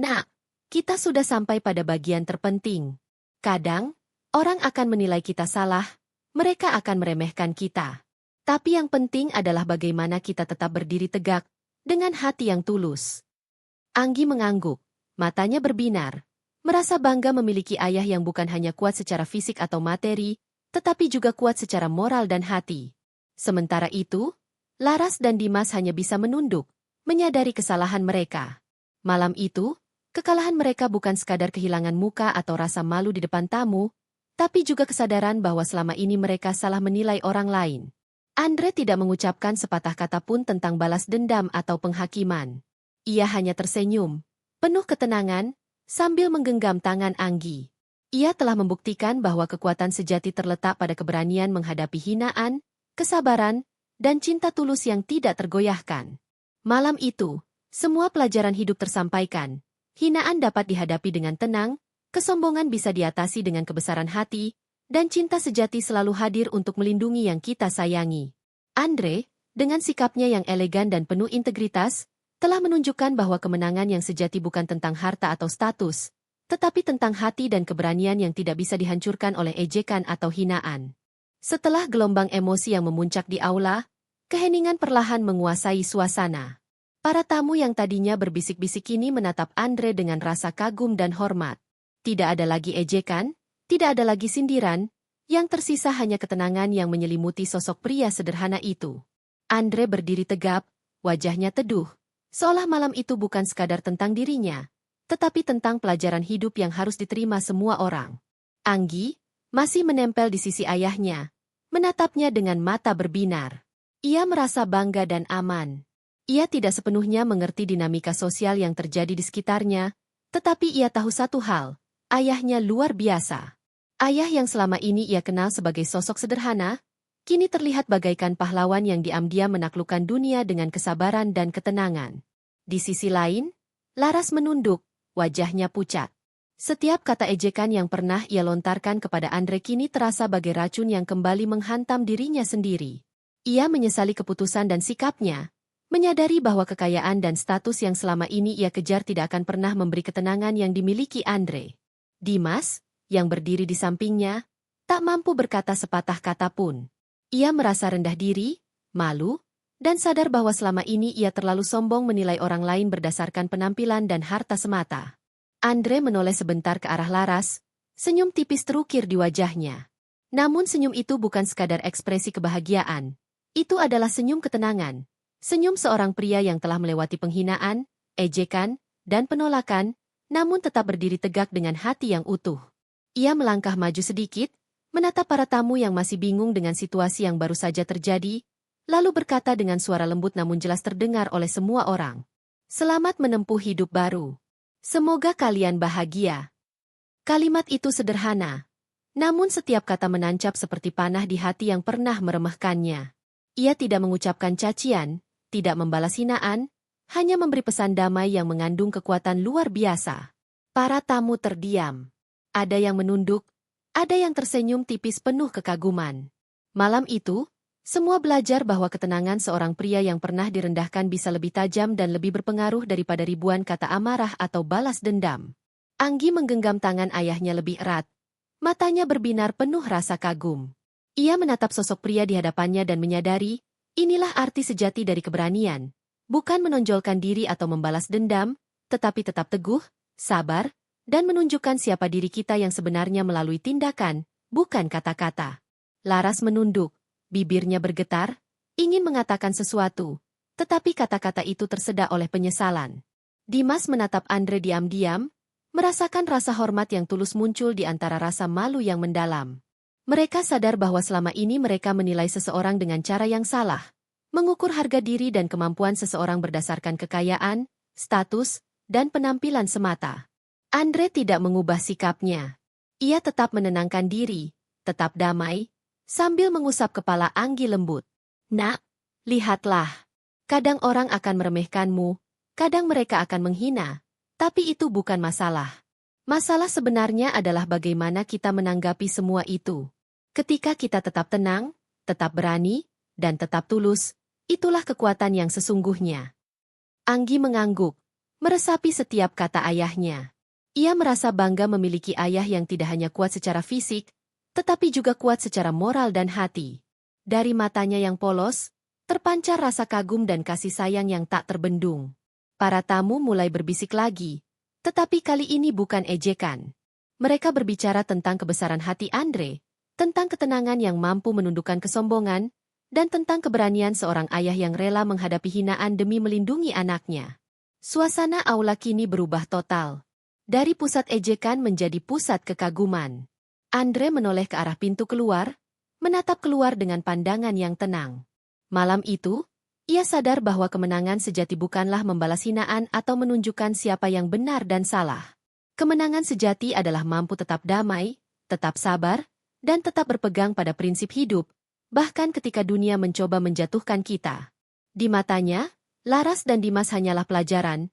"Nak, kita sudah sampai pada bagian terpenting. Kadang, orang akan menilai kita salah, mereka akan meremehkan kita. Tapi yang penting adalah bagaimana kita tetap berdiri tegak, dengan hati yang tulus." Anggi mengangguk. Matanya berbinar, merasa bangga memiliki ayah yang bukan hanya kuat secara fisik atau materi, tetapi juga kuat secara moral dan hati. Sementara itu, Laras dan Dimas hanya bisa menunduk, menyadari kesalahan mereka. Malam itu, kekalahan mereka bukan sekadar kehilangan muka atau rasa malu di depan tamu, tapi juga kesadaran bahwa selama ini mereka salah menilai orang lain. Andre tidak mengucapkan sepatah kata pun tentang balas dendam atau penghakiman. Ia hanya tersenyum, penuh ketenangan, sambil menggenggam tangan Anggi. Ia telah membuktikan bahwa kekuatan sejati terletak pada keberanian menghadapi hinaan, kesabaran, dan cinta tulus yang tidak tergoyahkan. Malam itu, semua pelajaran hidup tersampaikan. Hinaan dapat dihadapi dengan tenang, kesombongan bisa diatasi dengan kebesaran hati, dan cinta sejati selalu hadir untuk melindungi yang kita sayangi. Andre, dengan sikapnya yang elegan dan penuh integritas, telah menunjukkan bahwa kemenangan yang sejati bukan tentang harta atau status, tetapi tentang hati dan keberanian yang tidak bisa dihancurkan oleh ejekan atau hinaan. Setelah gelombang emosi yang memuncak di aula, keheningan perlahan menguasai suasana. Para tamu yang tadinya berbisik-bisik kini menatap Andre dengan rasa kagum dan hormat. Tidak ada lagi ejekan, tidak ada lagi sindiran, yang tersisa hanya ketenangan yang menyelimuti sosok pria sederhana itu. Andre berdiri tegap, wajahnya teduh. Seolah malam itu bukan sekadar tentang dirinya, tetapi tentang pelajaran hidup yang harus diterima semua orang. Anggi masih menempel di sisi ayahnya, menatapnya dengan mata berbinar. Ia merasa bangga dan aman. Ia tidak sepenuhnya mengerti dinamika sosial yang terjadi di sekitarnya, tetapi ia tahu satu hal, ayahnya luar biasa. Ayah yang selama ini ia kenal sebagai sosok sederhana, kini terlihat bagaikan pahlawan yang diam-diam menaklukkan dunia dengan kesabaran dan ketenangan. Di sisi lain, Laras menunduk, wajahnya pucat. Setiap kata ejekan yang pernah ia lontarkan kepada Andre kini terasa bagai racun yang kembali menghantam dirinya sendiri. Ia menyesali keputusan dan sikapnya, menyadari bahwa kekayaan dan status yang selama ini ia kejar tidak akan pernah memberi ketenangan yang dimiliki Andre. Dimas, yang berdiri di sampingnya, tak mampu berkata sepatah kata pun. Ia merasa rendah diri, malu, dan sadar bahwa selama ini ia terlalu sombong menilai orang lain berdasarkan penampilan dan harta semata. Andre menoleh sebentar ke arah Laras, senyum tipis terukir di wajahnya. Namun senyum itu bukan sekadar ekspresi kebahagiaan. Itu adalah senyum ketenangan. Senyum seorang pria yang telah melewati penghinaan, ejekan, dan penolakan, namun tetap berdiri tegak dengan hati yang utuh. Ia melangkah maju sedikit, menatap para tamu yang masih bingung dengan situasi yang baru saja terjadi, lalu berkata dengan suara lembut namun jelas terdengar oleh semua orang. "Selamat menempuh hidup baru. Semoga kalian bahagia." Kalimat itu sederhana. Namun setiap kata menancap seperti panah di hati yang pernah meremehkannya. Ia tidak mengucapkan cacian, tidak membalas hinaan, hanya memberi pesan damai yang mengandung kekuatan luar biasa. Para tamu terdiam. Ada yang menunduk, ada yang tersenyum tipis penuh kekaguman. Malam itu, semua belajar bahwa ketenangan seorang pria yang pernah direndahkan bisa lebih tajam dan lebih berpengaruh daripada ribuan kata amarah atau balas dendam. Anggi menggenggam tangan ayahnya lebih erat. Matanya berbinar penuh rasa kagum. Ia menatap sosok pria di hadapannya dan menyadari, inilah arti sejati dari keberanian. Bukan menonjolkan diri atau membalas dendam, tetapi tetap teguh, sabar, dan menunjukkan siapa diri kita yang sebenarnya melalui tindakan, bukan kata-kata. Laras menunduk. Bibirnya bergetar, ingin mengatakan sesuatu, tetapi kata-kata itu tersedak oleh penyesalan. Dimas menatap Andre diam-diam, merasakan rasa hormat yang tulus muncul di antara rasa malu yang mendalam. Mereka sadar bahwa selama ini mereka menilai seseorang dengan cara yang salah, mengukur harga diri dan kemampuan seseorang berdasarkan kekayaan, status, dan penampilan semata. Andre tidak mengubah sikapnya. Ia tetap menenangkan diri, tetap damai, sambil mengusap kepala Anggi lembut. Nak, lihatlah. Kadang orang akan meremehkanmu, kadang mereka akan menghina, tapi itu bukan masalah. Masalah sebenarnya adalah bagaimana kita menanggapi semua itu. Ketika kita tetap tenang, tetap berani, dan tetap tulus, itulah kekuatan yang sesungguhnya. Anggi mengangguk, meresapi setiap kata ayahnya. Ia merasa bangga memiliki ayah yang tidak hanya kuat secara fisik, tetapi juga kuat secara moral dan hati. Dari matanya yang polos, terpancar rasa kagum dan kasih sayang yang tak terbendung. Para tamu mulai berbisik lagi, tetapi kali ini bukan ejekan. Mereka berbicara tentang kebesaran hati Andre, tentang ketenangan yang mampu menundukkan kesombongan, dan tentang keberanian seorang ayah yang rela menghadapi hinaan demi melindungi anaknya. Suasana aula kini berubah total. Dari pusat ejekan menjadi pusat kekaguman. Andre menoleh ke arah pintu keluar, menatap keluar dengan pandangan yang tenang. Malam itu, ia sadar bahwa kemenangan sejati bukanlah membalas hinaan atau menunjukkan siapa yang benar dan salah. Kemenangan sejati adalah mampu tetap damai, tetap sabar, dan tetap berpegang pada prinsip hidup, bahkan ketika dunia mencoba menjatuhkan kita. Di matanya, Laras dan Dimas hanyalah pelajaran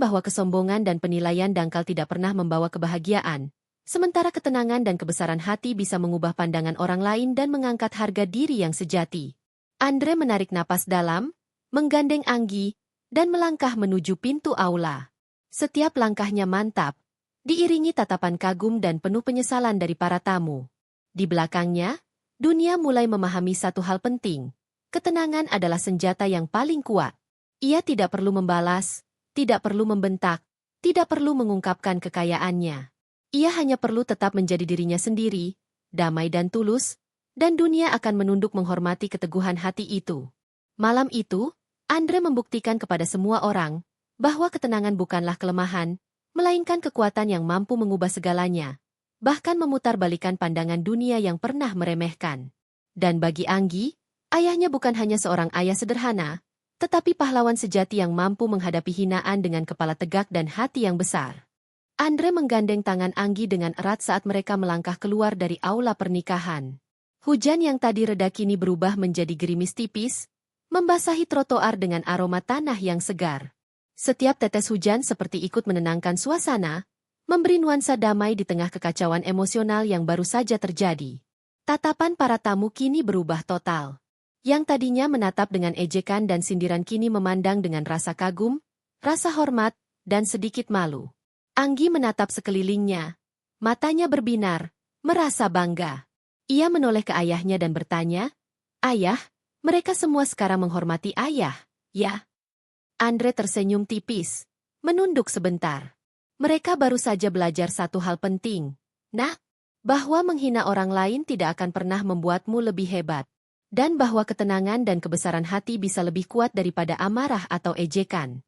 bahwa kesombongan dan penilaian dangkal tidak pernah membawa kebahagiaan. Sementara ketenangan dan kebesaran hati bisa mengubah pandangan orang lain dan mengangkat harga diri yang sejati. Andre menarik napas dalam, menggandeng Anggi, dan melangkah menuju pintu aula. Setiap langkahnya mantap, diiringi tatapan kagum dan penuh penyesalan dari para tamu. Di belakangnya, dunia mulai memahami satu hal penting. Ketenangan adalah senjata yang paling kuat. Ia tidak perlu membalas, tidak perlu membentak, tidak perlu mengungkapkan kekayaannya. Ia hanya perlu tetap menjadi dirinya sendiri, damai dan tulus, dan dunia akan menunduk menghormati keteguhan hati itu. Malam itu, Andre membuktikan kepada semua orang bahwa ketenangan bukanlah kelemahan, melainkan kekuatan yang mampu mengubah segalanya, bahkan memutarbalikkan pandangan dunia yang pernah meremehkan. Dan bagi Anggi, ayahnya bukan hanya seorang ayah sederhana, tetapi pahlawan sejati yang mampu menghadapi hinaan dengan kepala tegak dan hati yang besar. Andre menggandeng tangan Anggi dengan erat saat mereka melangkah keluar dari aula pernikahan. Hujan yang tadi reda kini berubah menjadi gerimis tipis, membasahi trotoar dengan aroma tanah yang segar. Setiap tetes hujan seperti ikut menenangkan suasana, memberi nuansa damai di tengah kekacauan emosional yang baru saja terjadi. Tatapan para tamu kini berubah total. Yang tadinya menatap dengan ejekan dan sindiran kini memandang dengan rasa kagum, rasa hormat, dan sedikit malu. Anggi menatap sekelilingnya. Matanya berbinar, merasa bangga. Ia menoleh ke ayahnya dan bertanya, "Ayah, mereka semua sekarang menghormati ayah, ya?" Andre tersenyum tipis, menunduk sebentar. Mereka baru saja belajar satu hal penting, Nak, bahwa menghina orang lain tidak akan pernah membuatmu lebih hebat, dan bahwa ketenangan dan kebesaran hati bisa lebih kuat daripada amarah atau ejekan.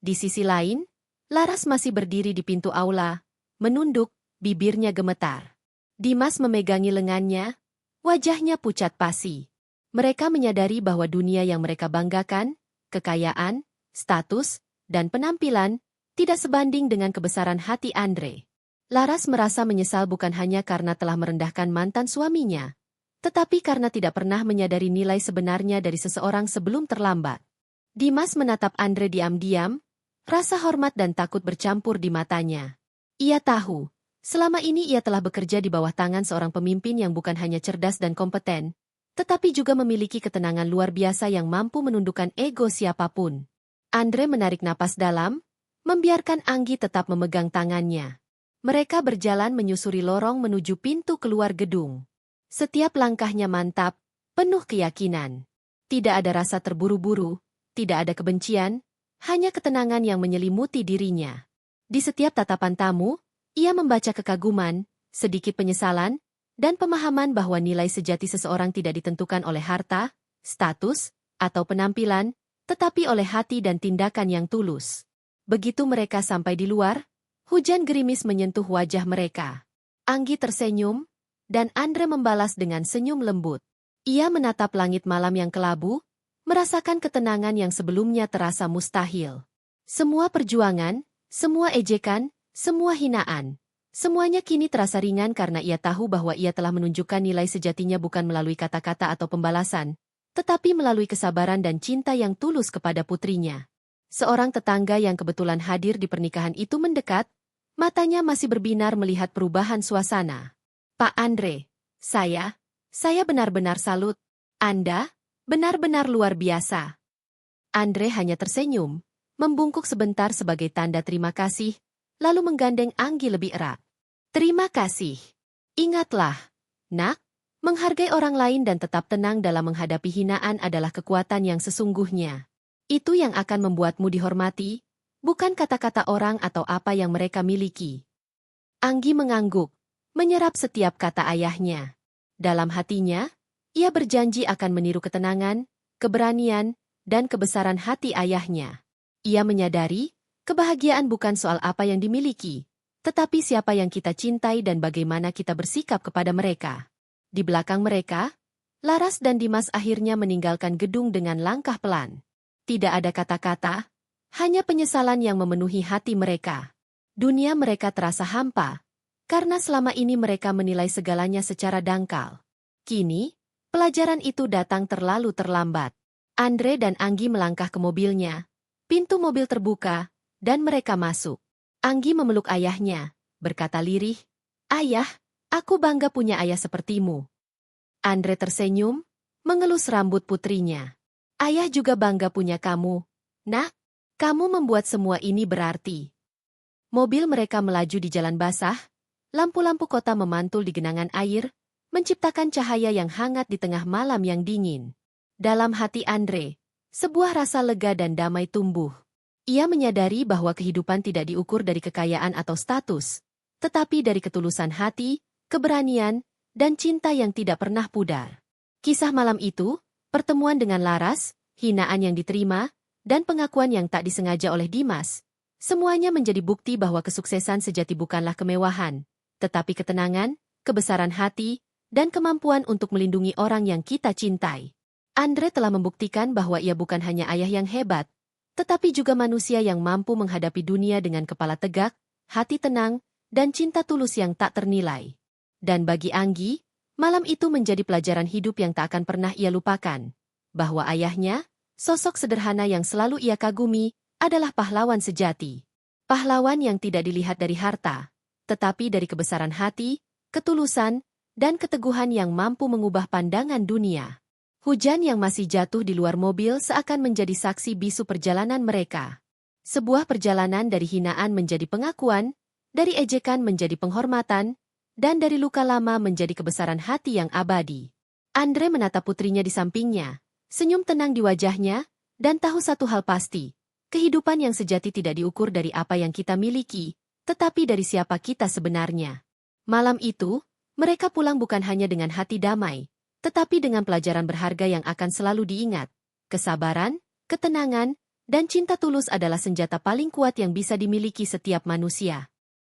Di sisi lain, Laras masih berdiri di pintu aula, menunduk, bibirnya gemetar. Dimas memegangi lengannya, wajahnya pucat pasi. Mereka menyadari bahwa dunia yang mereka banggakan, kekayaan, status, dan penampilan, tidak sebanding dengan kebesaran hati Andre. Laras merasa menyesal bukan hanya karena telah merendahkan mantan suaminya, tetapi karena tidak pernah menyadari nilai sebenarnya dari seseorang sebelum terlambat. Dimas menatap Andre diam-diam, rasa hormat dan takut bercampur di matanya. Ia tahu, selama ini ia telah bekerja di bawah tangan seorang pemimpin yang bukan hanya cerdas dan kompeten, tetapi juga memiliki ketenangan luar biasa yang mampu menundukkan ego siapapun. Andre menarik napas dalam, membiarkan Anggi tetap memegang tangannya. Mereka berjalan menyusuri lorong menuju pintu keluar gedung. Setiap langkahnya mantap, penuh keyakinan. Tidak ada rasa terburu-buru, tidak ada kebencian, hanya ketenangan yang menyelimuti dirinya. Di setiap tatapan tamu, ia membaca kekaguman, sedikit penyesalan, dan pemahaman bahwa nilai sejati seseorang tidak ditentukan oleh harta, status, atau penampilan, tetapi oleh hati dan tindakan yang tulus. Begitu mereka sampai di luar, hujan gerimis menyentuh wajah mereka. Anggi tersenyum, dan Andre membalas dengan senyum lembut. Ia menatap langit malam yang kelabu, merasakan ketenangan yang sebelumnya terasa mustahil. Semua perjuangan, semua ejekan, semua hinaan, semuanya kini terasa ringan karena ia tahu bahwa ia telah menunjukkan nilai sejatinya bukan melalui kata-kata atau pembalasan, tetapi melalui kesabaran dan cinta yang tulus kepada putrinya. Seorang tetangga yang kebetulan hadir di pernikahan itu mendekat, matanya masih berbinar melihat perubahan suasana. Pak Andre, saya benar-benar salut. Anda benar-benar luar biasa. Andre hanya tersenyum, membungkuk sebentar sebagai tanda terima kasih, lalu menggandeng Anggi lebih erat. Terima kasih. Ingatlah, nak, menghargai orang lain dan tetap tenang dalam menghadapi hinaan adalah kekuatan yang sesungguhnya. Itu yang akan membuatmu dihormati, bukan kata-kata orang atau apa yang mereka miliki. Anggi mengangguk, menyerap setiap kata ayahnya. Dalam hatinya, ia berjanji akan meniru ketenangan, keberanian, dan kebesaran hati ayahnya. Ia menyadari, kebahagiaan bukan soal apa yang dimiliki, tetapi siapa yang kita cintai dan bagaimana kita bersikap kepada mereka. Di belakang mereka, Laras dan Dimas akhirnya meninggalkan gedung dengan langkah pelan. Tidak ada kata-kata, hanya penyesalan yang memenuhi hati mereka. Dunia mereka terasa hampa, karena selama ini mereka menilai segalanya secara dangkal. Kini, pelajaran itu datang terlalu terlambat. Andre dan Anggi melangkah ke mobilnya, pintu mobil terbuka, dan mereka masuk. Anggi memeluk ayahnya, berkata lirih, "Ayah, aku bangga punya ayah sepertimu." Andre tersenyum, mengelus rambut putrinya. "Ayah juga bangga punya kamu, nak. Kamu membuat semua ini berarti." Mobil mereka melaju di jalan basah, lampu-lampu kota memantul di genangan air, menciptakan cahaya yang hangat di tengah malam yang dingin. Dalam hati Andre, sebuah rasa lega dan damai tumbuh. Ia menyadari bahwa kehidupan tidak diukur dari kekayaan atau status, tetapi dari ketulusan hati, keberanian, dan cinta yang tidak pernah pudar. Kisah malam itu, pertemuan dengan Laras, hinaan yang diterima, dan pengakuan yang tak disengaja oleh Dimas, semuanya menjadi bukti bahwa kesuksesan sejati bukanlah kemewahan, tetapi ketenangan, kebesaran hati, dan kemampuan untuk melindungi orang yang kita cintai. Andre telah membuktikan bahwa ia bukan hanya ayah yang hebat, tetapi juga manusia yang mampu menghadapi dunia dengan kepala tegak, hati tenang, dan cinta tulus yang tak ternilai. Dan bagi Anggi, malam itu menjadi pelajaran hidup yang tak akan pernah ia lupakan. Bahwa ayahnya, sosok sederhana yang selalu ia kagumi, adalah pahlawan sejati. Pahlawan yang tidak dilihat dari harta, tetapi dari kebesaran hati, ketulusan, dan keteguhan yang mampu mengubah pandangan dunia. Hujan yang masih jatuh di luar mobil seakan menjadi saksi bisu perjalanan mereka. Sebuah perjalanan dari hinaan menjadi pengakuan, dari ejekan menjadi penghormatan, dan dari luka lama menjadi kebesaran hati yang abadi. Andre menatap putrinya di sampingnya, senyum tenang di wajahnya, dan tahu satu hal pasti, kehidupan yang sejati tidak diukur dari apa yang kita miliki, tetapi dari siapa kita sebenarnya. Malam itu, mereka pulang bukan hanya dengan hati damai, tetapi dengan pelajaran berharga yang akan selalu diingat. Kesabaran, ketenangan, dan cinta tulus adalah senjata paling kuat yang bisa dimiliki setiap manusia.